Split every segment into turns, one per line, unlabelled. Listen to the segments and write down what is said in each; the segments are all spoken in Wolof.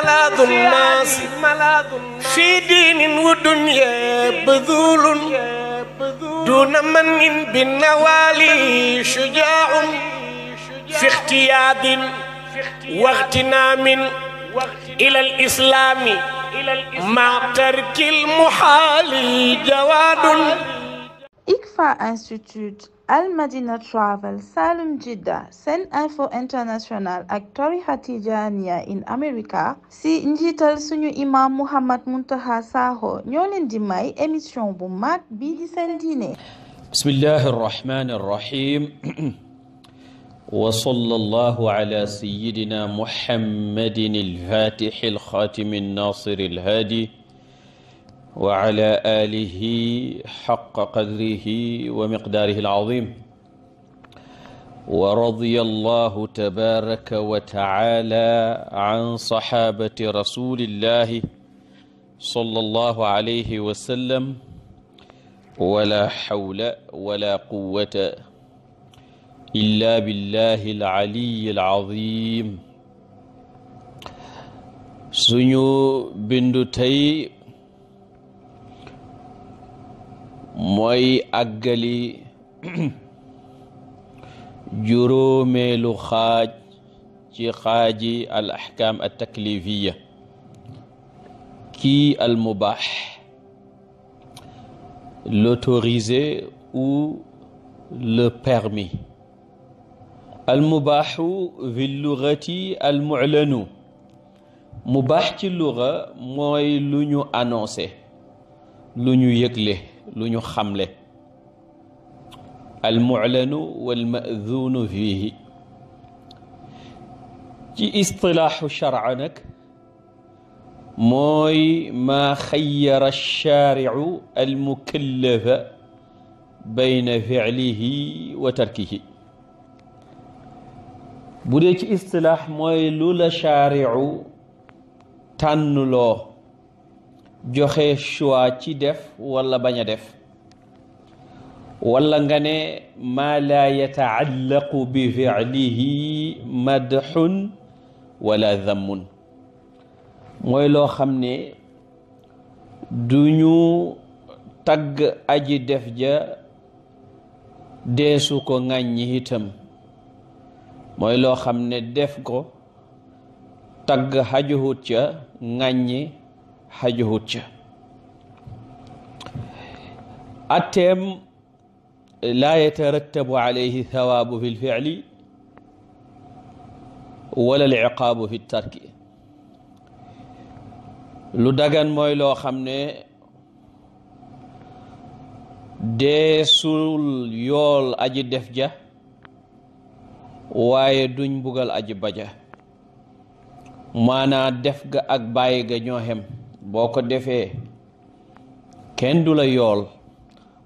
ملاذ الناس في دين ودنيا بذول دون من بالنوالي شجاع في اختياد واغتنام إلى الإسلام مع ترك المحال جواد.
ICFA Institute Al Madina Travel Salum Jidda Sen Info International ak tarixa Tijaaniya in America si njiital suñu imam Muhammad Muntaha Sakho ñoo leen di may émission bu mag bii di seen diine.
Bismillahi arrahmani arrahim wa sallallahu ala sayyidina Muhammadin al-Fatih al-Khatim an-Nasir al-Hadi wa ala alihi haqqa qadrihi wa miqdaarihi al-azim wa radiyallahu tabaraka wa ta'ala an sahabati rasulillahi sallallahu alayhi wa sallam wala hawla wala quwwata illa billahi al-aliyyi al-azim. Suñu bindu tey mooy àggali juróomeelu xaaj ci xaaji al ahkam at taklifiya kii al mubah, l'autorisé ou le permis. al mubahu fi lugati al mu'lanu. mubah ci luga mooy lu ñu annoncé, lu ñu yëgle, lu ñu xamle. al mu'lanu wal ma'dhunu fihi ci istilaaxu shar'a nag mooy maa xayyara ash-shaari'u al mukallafa bayna fi'lihi wa tarkihi. bu dee ci istilaax mooy lu la shaari'u tànnloo, joxe choix ci def wala bañ a def, wala nga ne maa laa yataallaqu bi fi'lihi madxun wala dammun, mooy loo xam ne duñu tagg aji def ja deesu ko ŋàññi itam, mooy loo xam ne def ko tagg xajuhut ca ŋàññi xajuhut ca. atteem laa yatarattabu alayhi thawaabu fi lficli wala liqaabu fi tarki. lu dagan mooy loo xam ne deesul yool aji def ja waaye duñ bugal aji baja. maanaa def ga ak bàyyi ga ñoo xem. boo ko defee kenn du la yool,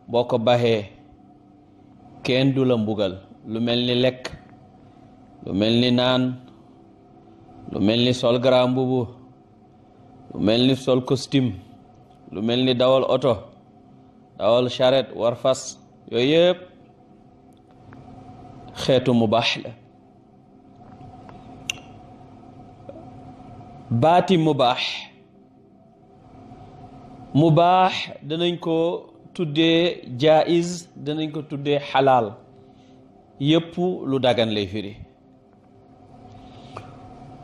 boo ko baxee kenn du la mbugal. lu mel ni lekk, lu mel ni naan, lu mel ni sol grand mbubu, lu mel ni sol costume, lu mel ni dawal oto, dawal charrette, war fas, yooyu yëpp xeetu mubaax la. baati mubaax danañ ko tuddee jaiz, danañ ko tuddee xalaal, yépp lu dagan lay firi.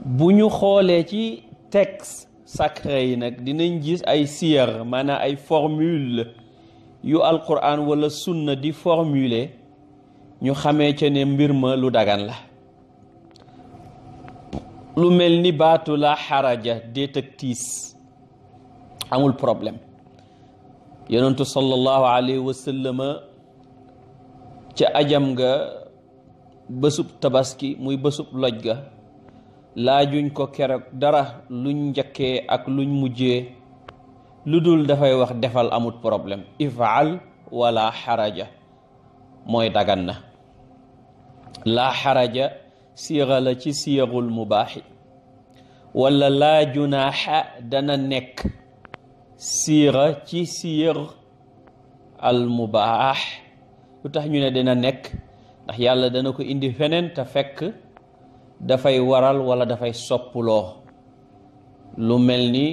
bu ñu xoolee ci texte sacré yi nag dinañ gis ay siyar, maanaam ay formule yu alquran wala sunna di formuler, ñu xamee ca ne mbir ma lu dagan la. lu mel ni baatu la xaraja, déet ak tiis, amul problème. yonentu sallallahu alayhi wa sallama ca ajam ga bésub tabaski muy bésub loj ga, laajuñ ko keroog dara luñ njëkkee ak luñ mujjee, lu dul dafay wax defal, amul problème. ifaal wala xaraja mooy dagan na. la xaraja siixa la ci siixul mubaaxi, wala laa junaaxa dana nekk siixa ci siix al mubaax. lu tax ñu ne dana nekk? ndax yàlla dana ko indi feneen te fekk dafay waral wala dafay soppuloo. lu mel ni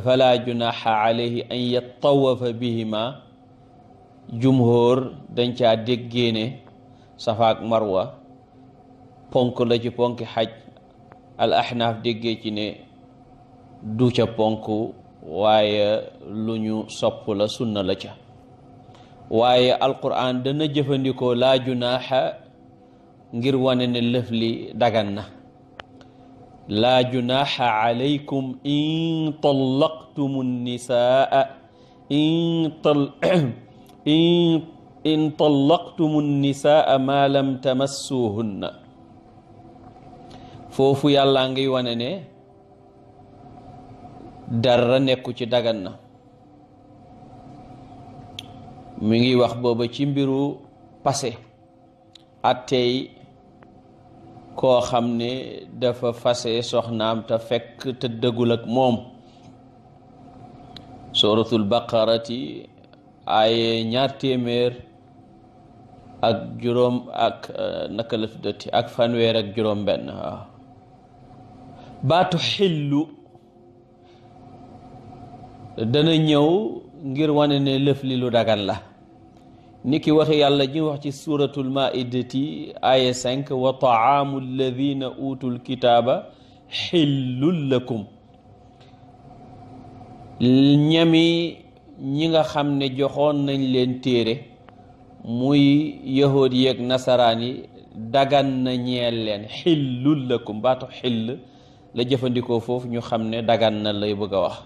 fala junaha alayhi an yattawafa bihima jumhur dañ caa déggee ne safa ak marwa ponk la ci ponki xaj. al ahnaaf déggee ci ne du ca ponk waaye lu ñu sopp la sunna la ca waaye alquran dana jëfandikoo laa junaaxa ngir wane ne lëf li dagan na laa junaaxa alaykum in tallaqtumu nisaa in tallaqtumu nisaa ma lam tamassuhunna foofu yàlla ngi wane ne dara nekku ci dagan na mi ngi wax booba ci mbiru passé attey koo xam ne dafa fase soxnaam te fekk te dëggul ak moom suratul baqarati aaye 200 ak juróom ak naka la tuddati ak fanweer ak juróom benn waaw baatu xillu dana ñëw ngir wane ne lëf li lu dagan la ni ki waxi yàlla ji wax ci suratul maidati aya 5 wa taamu alladina utul kitaaba xillul lakum ñami ñi nga xam ne joxoon nañ leen téere muy yahood yeeg nasaraan yi dagan na ñeel leen xillul lakum baatu xill la jëfandikoo foofu ñu xam ne dagan na lay bëgg a wax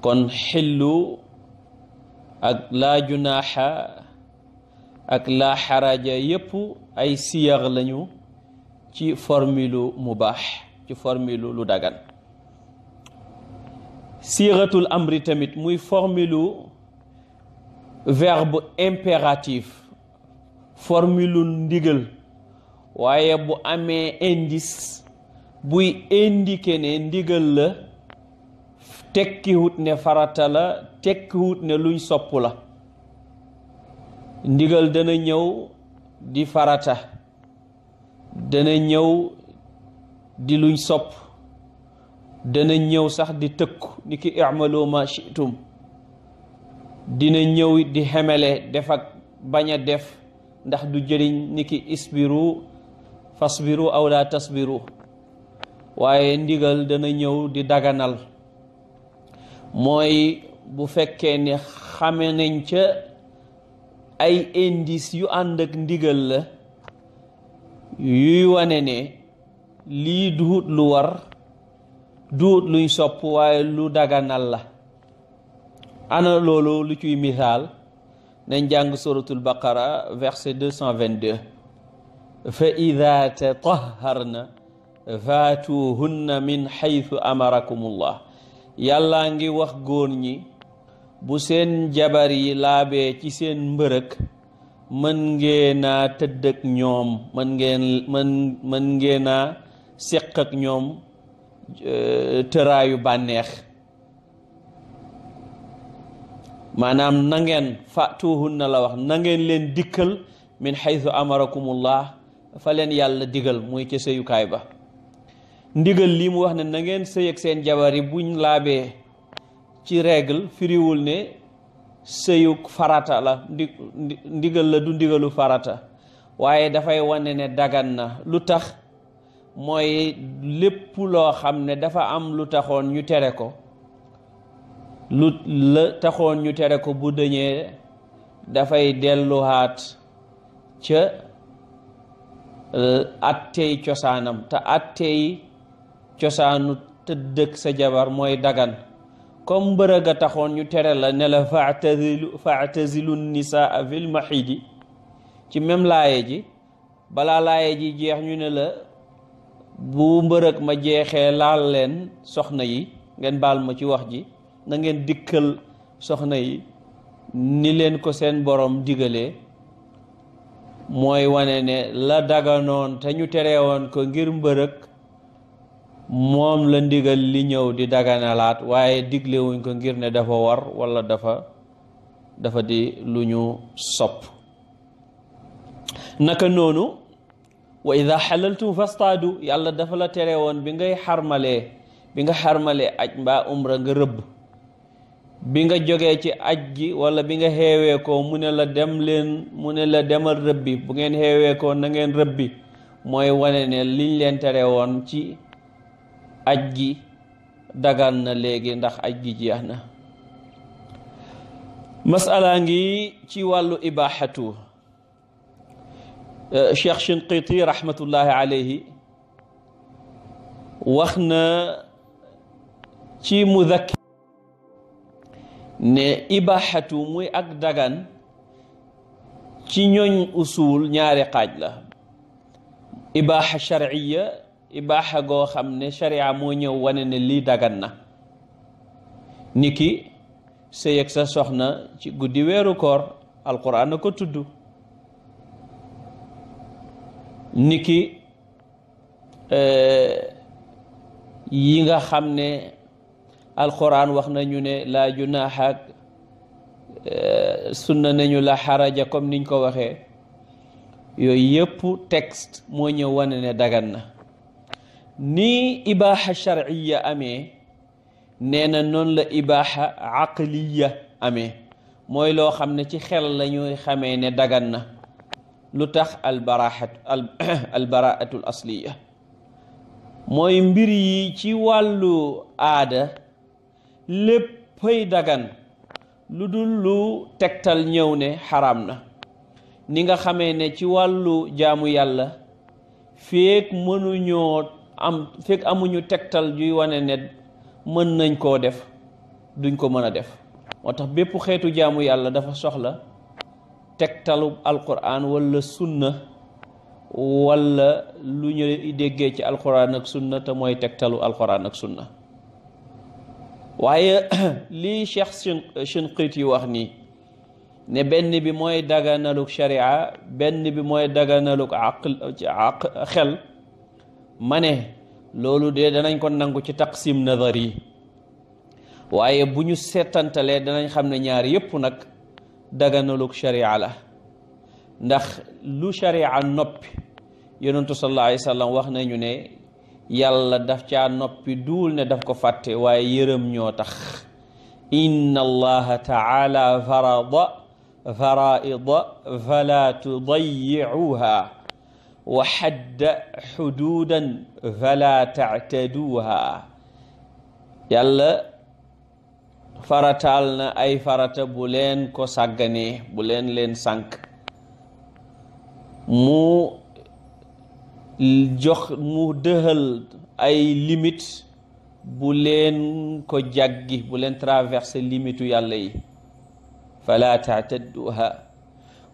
kon xillu ak laa junaaxa ak laa xaraja yépp ay siyax lañu ci formule mubaax ci formule lu dagan siixatul amri tamit muy formule verbe impératif formule ndigal waaye bu amee indice buy indiqué ne ndigal la tekkiwut ne farata la tekkiwut ne luñ sopp la ndigal dana ñëw di farata dana ñëw di luñ sopp dana ñëw sax di tëkku ni ki i'malu ma shi'tum dina ñëw di xemele def ak bañ a def ndax du jëriñ ni ki isbiru fasbiru aw la tasbiru waaye ndigal dana ñëw di daganal mooy bu fekkee ne xame nañ ca ay indice yu ànd ak ndigal la yuy wane ne lii duut lu war duut luñ sopp waaye lu daganal la ana loolu lu ciy misaal nañ jàng suratul baqara verset 222 fa ida tatahharna faatuhunna min xaytu amarakumullah yàlla ngi wax góor ñi bu seen jabar yi laabee ci seen mbërëk mën ngeena tëdd ak ñoom mën ngeena séq ak ñoom tëraayu bànneex maanaam na ngeen faatuhunna la wax na ngeen leen dikkal min xaytu amarakumullah fa leen yàlla digal muy ca sëyukaay ba ndigal lii mu wax ne na ngeen sëy ak seen jabar yi buñ laabee ci règle firiwul ne sëyuk farata la ndigal la du ndigalu farata waaye dafay wane ne dagan na lu tax mooy lépp loo xam ne dafa am lu taxoon ñu tere ko lu la taxoon ñu tere ko bu dëñee dafay delluwaat ca attey cosaanam te attey cosaanu tëddëg sa jabar mooy dagan comme mbërëg a taxoon ñu tere la ne la faatazilu nisaa fil mahidi ci même laaye ji balaa laaye ji jeex ñu ne la bu mbërëg ma jeexee laal leen soxna yi ngeen baal ma ci wax ji na ngeen dikkal soxna yi ni leen ko seen borom digalee mooy wane ne la daganoon te ñu tere woon ko ngir mbërëg moom la ndigal li ñëw di daganalaat waaye diglewuñ ko ngir ne dafa war walla dafa di lu ñu sopp naka noonu wa ida xalaltum fastaadu yàlla dafa la tere woon bi ngay xarmalee bi nga xarmalee aj mbaa umra nga rëbb bi nga jógee ci aj gi wala bi nga xeewee ko mu ne la demal rëbbi bu ngeen xeewee ko na ngeen rëbbi mooy wane ne liñ leen tere woon ci aj gi dagan na léegi ndax aj gi jeex na. masala ngi ci wàllu ibaaxatu. Cheikh Shinqiti rahmatullahi alayhi wax na ci Mudakkir ne ibaaxatu muy ak dagan ci ñooñ usul ñaari xaaj la. ibaaxa sharciya ibaaxa goo xam ne sharia moo ñëw wane ne lii dagan na, niki sëy ak sa soxna ci guddi weeru koor alquran na ko tudd, niki yi nga xam ne alquran wax nañu ne laa junaaha ak sunna nañu la xaraja comme niñ ko waxee, yooyu yëpp texte moo ñëw wane ne dagan na. ni ibaaxa sharciya amee nee na noonu la ibaaxa aqliya amee, mooy loo xam ne ci xel la ñuy xamee ne dagan na. lu tax albaraatul asliya mooy mbir yi ci wàllu aada léppay dagan lu dul lu tegtal ñëw ne xaraam na. ni nga xamee ne ci wàllu jaamu yàlla feek amuñu tegtal juy wane ne mën nañ koo def duñ ko mën a def. moo tax bépp xeetu jaamu yàlla dafa soxla tegtalu alquran wala sunna wala lu ñu déggee ci alquran ak sunna te mooy tegtalu alquran ak sunna. waaye lii Cheikh Shinqiti wax nii ne benn bi mooy daganaluk sharia benn bi mooy daganaluk xel, ma ne loolu de danañ ko nangu ci taqsim nazari, waaye bu ñu seetantalee danañ xam ne ñaar yépp nag daganaluk sharia la. ndax lu sharia noppi yonentu sallallahu alayhi wa sallam wax nañu ne yàlla daf caa noppi duul ne daf ko fàtte waaye yërëm ñoo tax. inna allaha taala farada faraida fala tudayicuha wa xadda xuduudan fala tactaduuha. yàlla farataal na ay farata bu leen ko sàgganee bu leen sànk. mu dëxal ay limite bu leen ko jàggi bu leen traversé limitu yàlla yi. fala taatadduha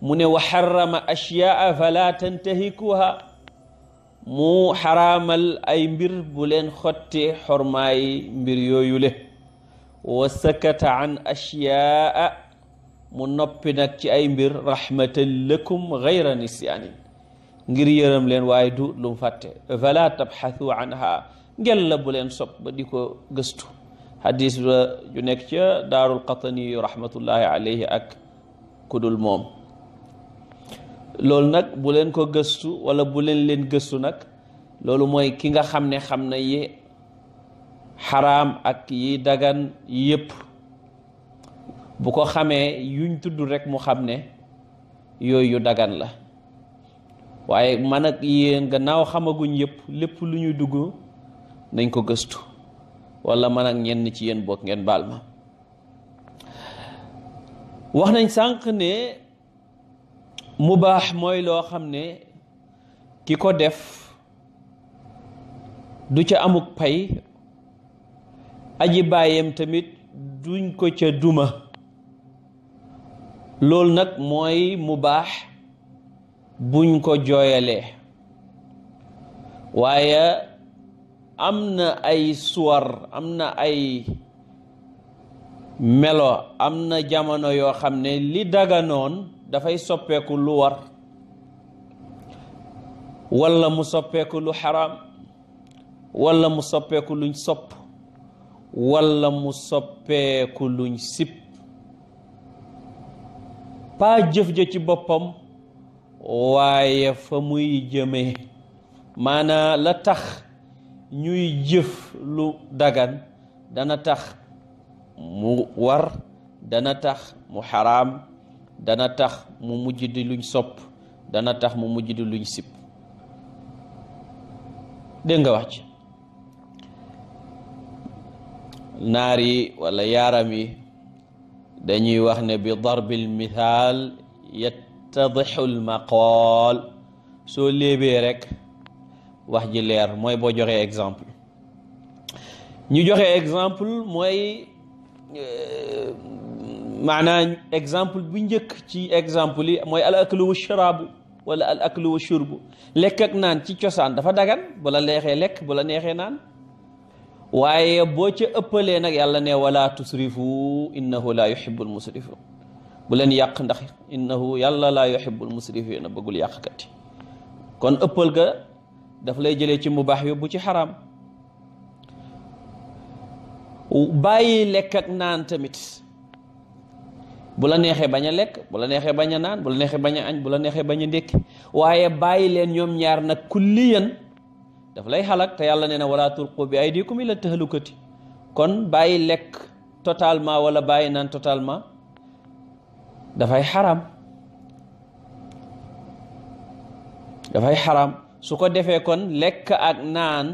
mu ne wa xarama ashyaa fala tantahikuha mu xaraamal ay mbir bu leen xotte xormaay mbir yooyu le. wa sakata an ashyaa mu noppi nag ci ay mbir rahmatan lakum gayra nisyaanin ngir yërëm leen waaye du lu mu fàtte. fala tabxathu anha ngel la bu leen sopp ba di ko gëstu. hadis ba ju nekk ca daarul qatani rahmatullahi alayhi ak kudul moom. loolu nag bu leen ko gëstu wala bu leen gëstu nag loolu mooy ki nga xam ne xam na yi xaraam ak yi dagan yépp. bu ko xamee yuñ tudd rek mu xam ne yooyu dagan la. waaye man ak yéen gannaaw xamaguñ yépp lépp lu ñuy dugg nañ ko gëstu, wala man ak ñenn ci yéen bokk ngeen baal ma. wax nañ sànq ne mubaax mooy loo xam ne ki ko def du ca amuk pay, aji bàyyam tamit duñ ko ca duma. loolu nag mooy mubaax buñ ko jooyalee. waaye am na ay suwar, am na ay melo, am na jamono yoo xam ne li daganoon dafay soppeeku lu war, walla mu soppeeku lu xaraam, walla mu soppeeku luñ sopp, walla mu soppeeku luñ sib. pas jëf ja ci boppam waaye fa muy jëmee, maanaa la tax ñuy jëf lu dagan dana tax mu war, dana tax mu xaraam, dana tax mu mujj di luñ sopp, dana tax mu mujj di luñ sib. dégg nga wax ci naar yi wala yaaram yi dañuy wax ne bi darbil mithaal yattadixu l maqaal. soo léebee rek wax ji leer, mooy boo joxee exemple. ñu joxe exemple mooy maanaam exemple bu njëkk ci exemple yi mooy al aklu wa sharaabu wala al aklu wa shurbu. lekk ak naan ci cosaan dafa dagan, bu la neexee lekk, bu la neexee naan. waaye boo ca ëppalee nag yàlla ne wala tusrifu innahu la yuhibbul musrifin. bu leen yàq ndax innahu yàlla la yuhibbul musrifin, bëggul yàqkat yi. kon ëppal ga daf lay jëlee ci mubaax yóbbu ci xaraam. bàyyi lekk ak naan tamit, bu la neexee bañ a lekk, bu la neexee bañ a naan, bu la neexee bañ a añ, bu la neexee bañ a ndékki, waaye bàyyi leen ñoom ñaar nag kulliyan daf lay xalak. te yàlla nee na wala tulqu bi aydikum ila tahlukati. kon bàyyi lekk totalement wala bàyyi naan totalement dafay xaraam, dafay xaraam. su ko defee kon lekk ak naan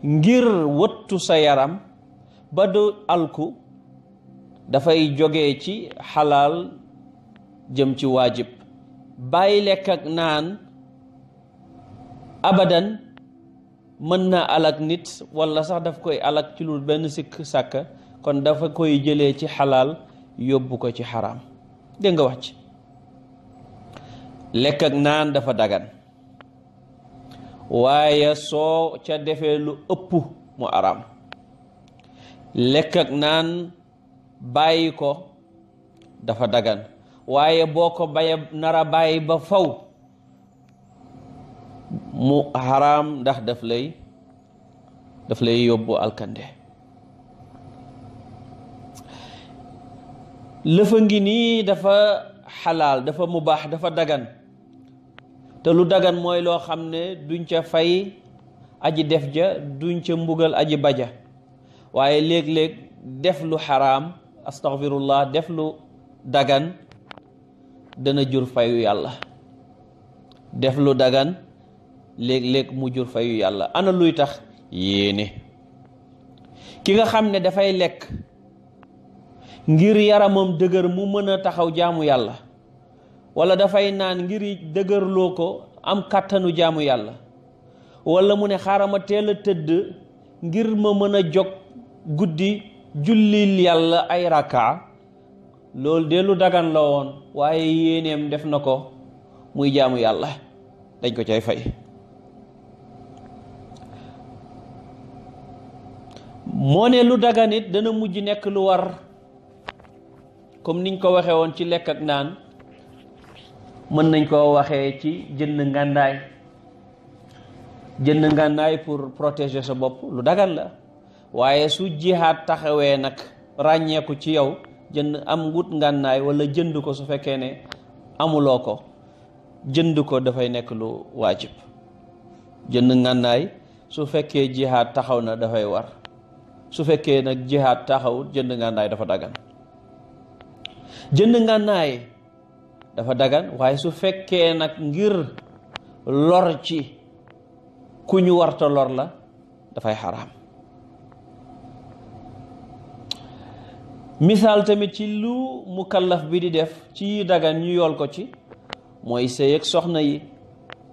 ngir wëttu sa yaram ba du alku dafay jógee ci xalaal jëm ci waajib. bàyyi lekk ak naan abadan mën na alak nit wala sax daf koy alak ci lu benn sikk sàkka, kon dafa koy jëlee ci xalaal yóbbu ko ci xaraam. dégg nga wax ci lekk ak naan dafa dagan, waaye soo ca defee lu ëpp mu araam. lekk ak naan bàyyi ko dafa dagan, waaye boo ko baye nara bàyyi ba faw mu xaraam, ndax daf lay yóbbu alkande. lëfa ngi nii dafa xalaal, dafa mubaax, dafa dagan. te lu dagan mooy loo xam ne duñ ca fay aji def ja, duñ ca mbugal aji baja. waaye léeg-léeg def lu xaraam, astaghfirullah, def lu dagan dana jur fayu yàlla. def lu dagan léeg-léeg mu jur fayu yàlla. ana luy tax? yéene. ki nga xam ne dafay lekk ngir yaramam dëgër mu mën a taxaw jaamu yàlla, wala dafay naan ngir dëgërloo ko am kàttanu jaamu yàlla, wala mu ne xaaral ma teel a tëdd ngir ma mën a jóg guddi jullil yàlla ay rakka, loolu de lu dagan la woon, waaye yéeneem def na ko muy jaamu yàlla, dañ ko cay fay. moo ne lu dagan it dana mujj nekk lu war, comme niñ ko waxee woon ci lekk ak naan, mën nañ koo waxee ci jënd ngàndaay. jënd ngàndaay pour protéger sa bopp lu dagan la, waaye su jihaad taxawee nag ràññeeku ci yow, jënd am wut ngànnaay wala jënd ko su fekkee ne amuloo ko, jënd ko dafay nekk lu waajib. jënd ngànnaay su fekkee jihaad taxaw na dafay war, su fekkee nag jihaad taxawut jënd ngànnaay dafa dagan. jënd ngànnaay dafa dagan, waaye su fekkee nag ngir lor ci ku ñu warta lor la dafay xaraam. misaal tamit ci lu mukallaf bi di def ci dagan ñu yool ko ci mooy sëy ak soxna yi.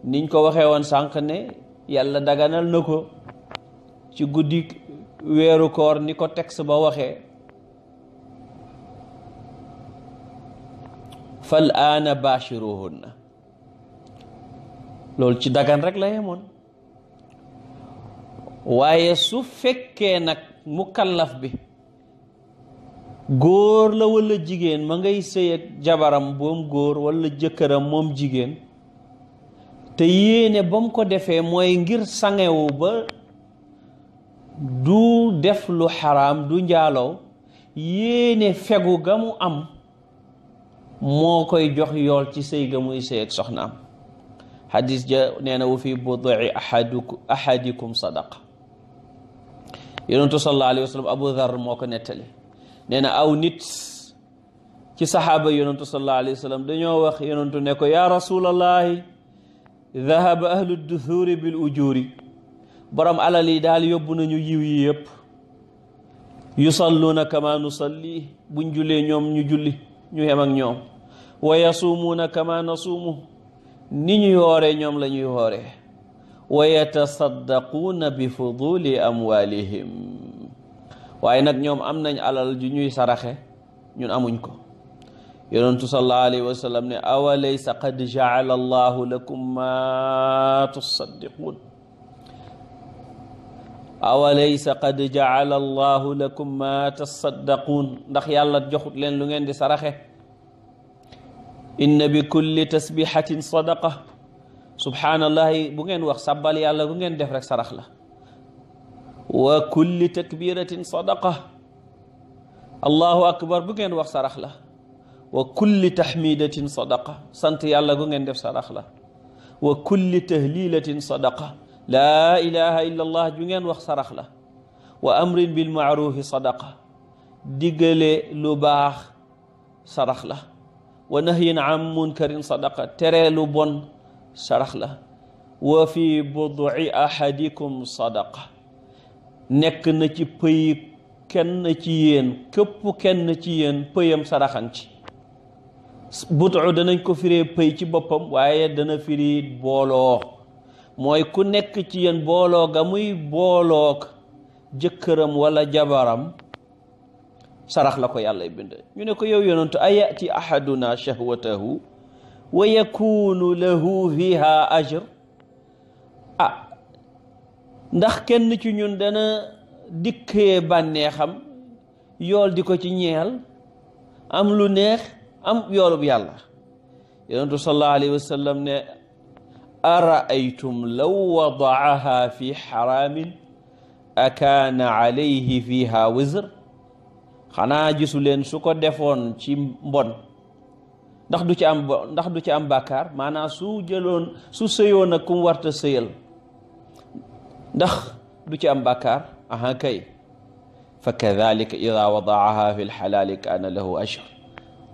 niñ ko waxee woon sànq ne yàlla daganal na ko ci guddi weeru koor ni ko texte ba waxee, fal aana bashiruhunna, loolu ci dagan rek la yemoon. waaye su fekkee nag mukallaf bi góor la walla jigéen, ma ngay sëy ak jabaram moom góor walla jëkkëram moom jigéen, te yéene ba mu ko defee mooy ngir sangewu ba du def lu xaraam, du njaaloo, yéene fegu ga mu am moo koy jox yool ci sëy ga muy sëy ak soxnaam. xadis ja nee na wa fi bud'i ahadikum sadaqa. yonentu sallallahu alayhi wa sallam Abu Dhar moo ko nettali nee na aw nit ci saxaaba yonentu sallallahu alayhi wa sallam dañoo wax yonentu ne ko yaa rasulallahi dhahaba ahlu duthuri bil ujuri, borom alal yi daal yóbbu nañu yiw yi yëpp. yusalluuna kama nusalli, buñ jullee ñoom ñu julli ñu yem ak ñoom. wa yasuumuuna kama nasuumu, ni ñuy wooree ñoom la ñuy wooree. wa yatasaddaquuna bi fuduli amwalihim, waaye nag ñoom am nañ alal ju ñuy saraxe ñun amuñ ko. yonentu sallallahu alayhi wa sallam ne awalaysa qad jaala allahu lakum ma tusaddiquun, awalaysa qad jaala allahu lakum ma tasaddaquun, ndax yàlla joxut leen lu ngeen di saraxe. inna bi kulli tasbihatin sadaqa, subhaanallahi bu ngeen wax sàbbal yàlla bu ngeen def rek sarax la. wa kulli takbiratin sadaqa, allahu akbar bu ngeen wax sarax la. wa kulli tahmidatin sadaqa, sant yàlla gu ngeen def sarax la. wa kulli tahlilatin sadaqa, laa ilaha illa allah ju ngeen wax sarax la. wa amrin bil maarufi sadaqa, diggale lu baax sarax la. wa nahyin an munkarin sadaqa, tere lu bon sarax la. wa fi bud'i ahadikum sadaqa, nekk na ci pëy kenn ci yéen, képp kenn ci yéen pëyam saraxan ci. butu danañ ko firee pëy ci boppam, waaye dana firi booloo, mooy ku nekk ci yéen booloo ga muy booloog jëkkëram wala jabaram sarax la ko yàlla bind. ñu ne ko yow yonentu ayati ahaduna shahwatahu wa yakunu lahu fiha ajr, ndax kenn ci ñun dana dikkee bànneexam yool di ko ci ñeel, am lu neex am yoolub yàlla. yonentu sallallahu alayhi wa sallam ne araaytum law wadaaha fi xaraamin akaana alayhi fiha wizr, xanaa gisu leen su ko defoon ci mbon ndax du ci am bàkkaar, maanaam su sëyoon ak kum warta sëyal ndax du ci am bàkkaar. aha kay fa kadalika ida wadaaha fi lxalaali kaana lahu ajr,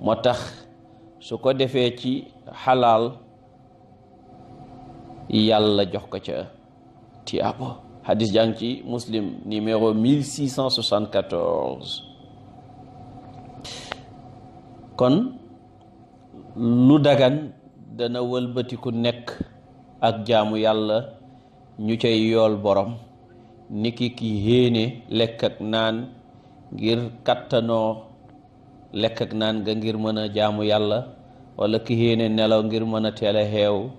moo tax su ko defee ci xalaal yàlla jox ko ca tiyaabo. hadis jàng ci muslim numéro 1674. kon lu dagan dana wëlbatiku nekk ak jaamu yàlla ñu cay yool borom, niki ki yéene lekk ak naan ngir kattanoo lekk ak naan nga ngir mën a jaamu yàlla, wala ki yéene nelaw ngir mën a teel a xeew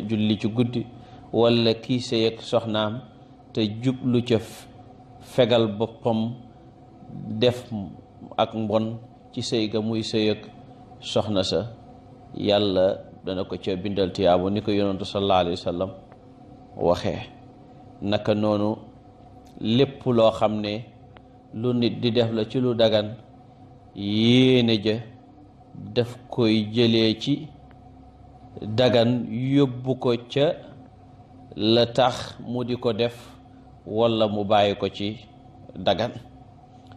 julli ci guddi, wala kii sëy ak soxnaam te jublu ca fegal boppam def ak mbon ci sëy ga muy sëy ak soxna sa, yàlla dana ko ca bindal tiyaabu ni ko yonentu sallallahu alayhi wa sallam waxee. naka noonu lépp loo xam ne lu nit di def la ci lu dagan, yéene ja daf koy jëlee ci dagan yóbbu ko ca la tax mu di ko def, walla mu bàyyi ko ci dagan.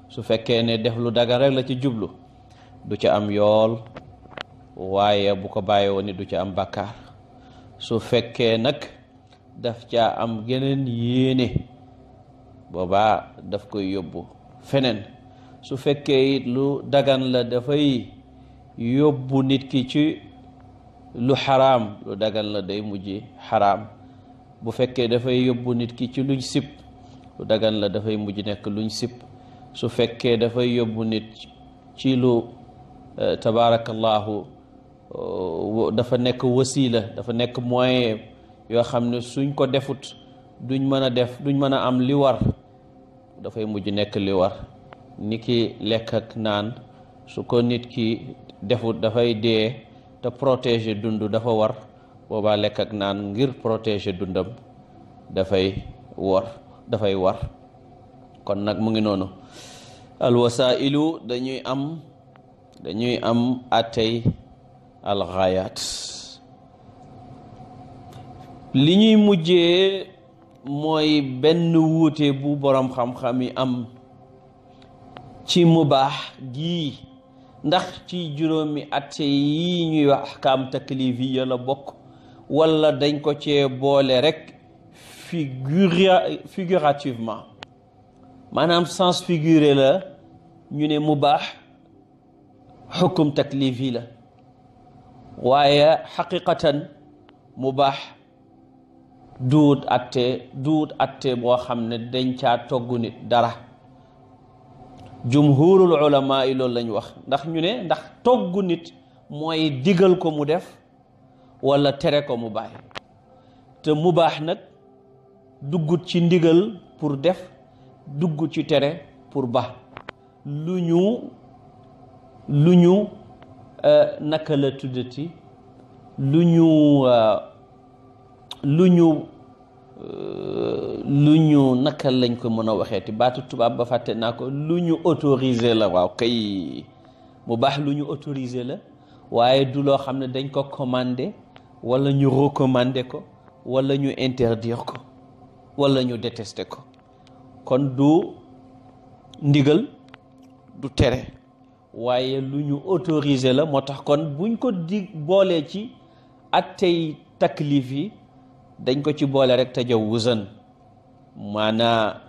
su fekkee ne def lu dagan rek la ci jublu du ca am yool, waaye bu ko bàyyi woon ni du ca am bàkkaar. su fekkee nag daf caa am geneen yéene, boobaa daf koy yóbbu feneen. su fekkee it lu dagan la dafay yóbbu nit ki ci lu xaraam, lu dagan la day mujj xaraam. bu fekkee dafay yóbbu nit ki ci luñ sib, lu dagan la dafay mujj nekk luñ sib. su fekkee dafay yóbbu nit ci lu tabaarakallahu dafa nekk wasiila, dafa nekk moyen yoo xam ne suñ ko defut duñ mën a am li war, dafay mujj nekk li war. ni ki lekk ak naan, su ko nit ki defut dafay dee te protéger dund dafa war, boobaa lekk ak naan ngir protéger dundam dafay war. kon nag mu ngi noonu. alwasailu dañuy am attey alxaayaat. li ñuy mujjee mooy benn wuute bu boroom xam-xam yi am ci mubaax gii ndax ci juróomi atte yi ñuy wax ahkaam taklifiya la bokk walla dañ ko cee boole rekk figurativement maanaam sens figuré la ñu ne mubaax xukum taklifi la waaye xaqiqatan mubaax duut atte boo xam ne dañ caa togg nit dara jumhurul ulama yi loolu lañ wax ndax ñu ne ndax togg nit mooy digal ko mu def walla tere ko mu bàyyi te mubaax nag duggut ci ndigal pour def duggut ci tere pour ba lu ñu naka la tuddati lu ñu naka lañ ko mën a waxeeti baatu tubaab ba fàtte naa ko lu ñu autorisé la waaw kay mu baax lu ñu autorisé la waaye du loo xam ne dañ ko commandé wala ñu recommandé ko wala ñu interdire ko wala ñu détesté ko kon du ndigal du tere waaye lu ñu autorisé la moo tax kon buñ ko boolee ci attey taklif yi dañ ko ci boole rek tajawuzan maanaa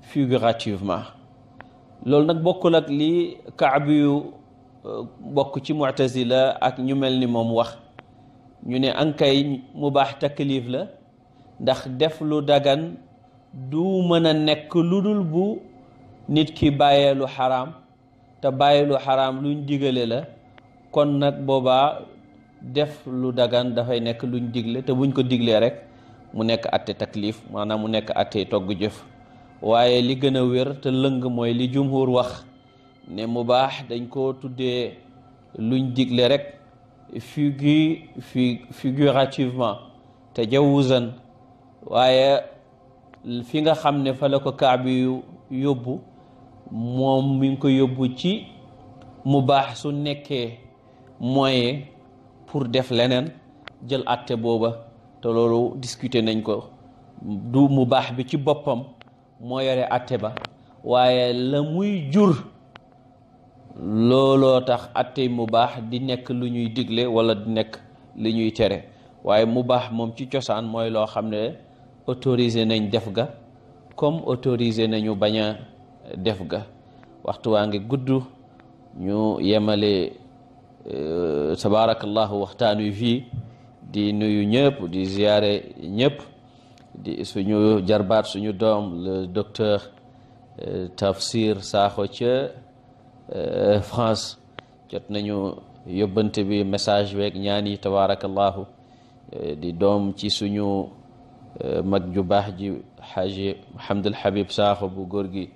figurativement loolu nag bokkul ak li Kaabi yu bokk ci mu'tazila ak ñu mel ni moom wax ñu ne ankay mubaax taklif la ndax def lu dagan du mën a nekk lu dul bu nit ki bàyyee lu xaraam te bàyyi lu xaraam luñ digale la kon nag boobaa def lu dagan dafay nekk luñ digle te buñ ko diglee rek mu nekk atte taklif maanaam mu nekk atte togg jëf waaye li gën a wér te lëng mooy li jumhur wax ne mubaax dañ ko tuddee luñ digle rek figurativement tajawuzan waaye fi nga xam ne fa la ko Kaabi yu yóbbu moom mi ngi ko yóbbu ci mubaax su nekkee moyen pour def leneen jël atte booba te loolu discuter nañ ko du mubaax bi ci boppam moo yore atte ba waaye la muy jur looloo tax attey mubaax di nekk lu ñuy digle wala di nekk li ñuy tere waaye mubaax moom ci cosaan mooy loo xam ne autorisé nañ def ga comme autorisé nañu bañ a def ga waxtu waa ngi gudd ñu yemale tabaarakallahu waxtaan wi fii di nuyu ñëpp di ziyaare ñëpp di suñu jarbaat suñu doom le docteur Tafsir Sakho ca France jot nañu yóbbante bi message weeg ñaan yi tabaarakallahu di doom ci suñu mag ju baax ji xaaji Mouhamadul Habib Sakho bu góor gi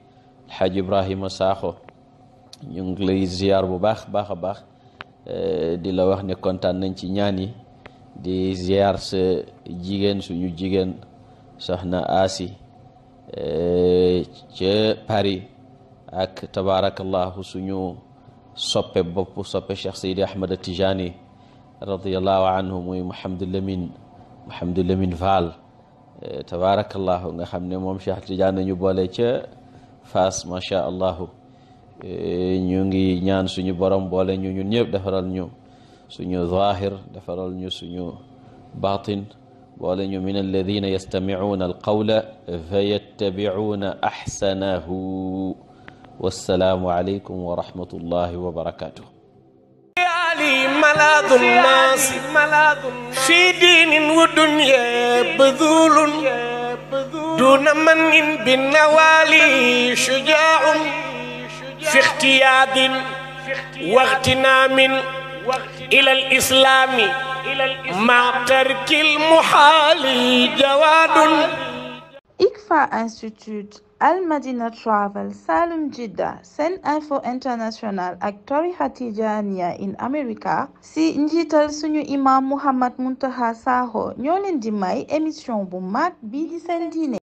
xaaji Ibrahima Sakho ñu ngi lay ziyaar bu baax a baax di la wax ne kontaan nañ ci ñaan yi di ziyaar sa jigéen suñu jigéen soxna Asi ca Paris ak tabaarakallahu suñu soppe bopp soppe Cheikh Seydi Ahmad Tijani radiyallahu anhu muy Mouhamadou Lamine Fall tabaarakallahu nga xam ne moom Cheikh Tidiane nañu boole ca Fass macha allahu ñu ngi ñaan suñu borom boole ñu ñun ñëpp defaral ñu suñu zahir defaral ñu suñu batin boole ñu min alladina yastamicuuna alqawla fa yattabicuuna axsanahu wassalaamu aleykum wa rahmatullahi wa barakatuh
علي ملاذ الناس في دين ودنيا بذول دون من بالنوالي شجاع في اختياد واغتنام إلى الإسلام مع ترك المحال جواد
ICFA Institute Al Madina Travel Salum Jidda Sen Info International ak tarixa Tijaaniya in America si njiital suñu imam Mouhammad Muntaqa Sakho ñoo leen di may émission bu mag bii di seen diine